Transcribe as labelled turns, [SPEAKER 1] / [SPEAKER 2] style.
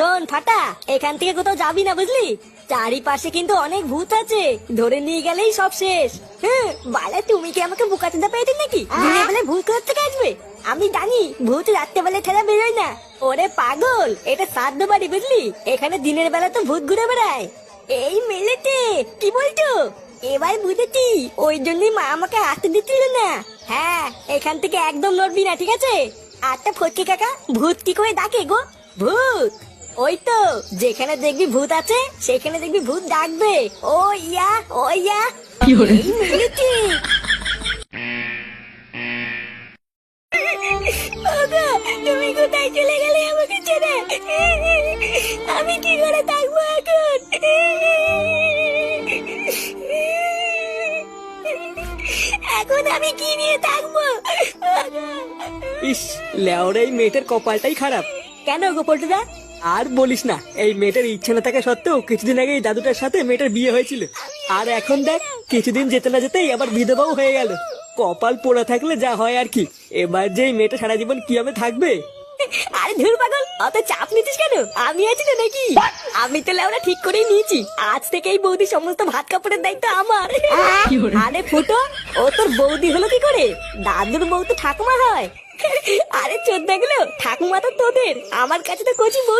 [SPEAKER 1] শোন ফাটা, এখান থেকে কোথাও যাবি না বুঝলি। চারিপাশে কিন্তু অনেক ভূত আছে, ধরে নিয়ে গেলেই সব শেষ। হ্যাঁ বালে, তুমি কি আমাকে বোকাচোদা পেয়েছেন নাকি? দিনের বেলায় ভূত কোথা থেকে আসবে? আমি জানি ভূত রাত্রেবেলায় ঠেলা বেরোয় না। ওরে পাগল, এটা শ্রাদ্ধ বাড়ি বুঝলি, এখানে দিনের বেলা তো ভূত ঘুরে বেড়ায়। এই মেলেতে কি বলছো? এবার বুঝেছি, ওই জন্যই মা আমাকে আসতে দিচ্ছিল না। হ্যাঁ, এখান থেকে একদম নড়বি না, ঠিক আছে? আচ্ছা ফটকে কাকা, ভূত কি করে ডাকে গো? ভূত ওই তো, যেখানে দেখবি ভূত আছে সেখানে দেখবি ভূত ডাকবে। ও ইয়া, ও ইয়া। এই মিলেছি। ওগো, তুমি কোথায় চলে গেলে আমাকে ছেড়ে? আমি কি করে থাকবো এখন? এখন আমি কি নিয়ে থাকবো?
[SPEAKER 2] ইস, লেওরা এই মেয়েটার কপালটাই খারাপ।
[SPEAKER 1] কেন গো পল্টুদা?
[SPEAKER 2] আর বলিস না, এই মেয়েটার ইচ্ছে না থাকা সত্ত্বেও কিছুদিন আগে এই দাদুটার সাথে মেয়েটার বিয়ে হয়েছিল। আর এখন দেখ, কিছুদিন যেতে না যেতেই আবার বিধবাও হয়ে গেল। কপাল পোড়া থাকলে যা হয় আর কি। এবার যে এই মেয়েটা সারা জীবন কিভাবে থাকবে?
[SPEAKER 1] আরে ধুর পাগল, অত চাপ নিতিস কেন? আমি আছি তো নাকি? আমি তো লেওরা ঠিক করেই নিয়েছি, আজ থেকে এই বৌদি সমস্ত ভাত কাপড়ের দায়িত্ব আমার। আরে ফুটো, ও তোর বৌদি হলো কি করে? দাদুর বউ তো ঠাকুমা হয়। আরে চোদ্দা গুলো, ঠাকুমা তো তোদের, আমার কাছে তো কচি বৌদি।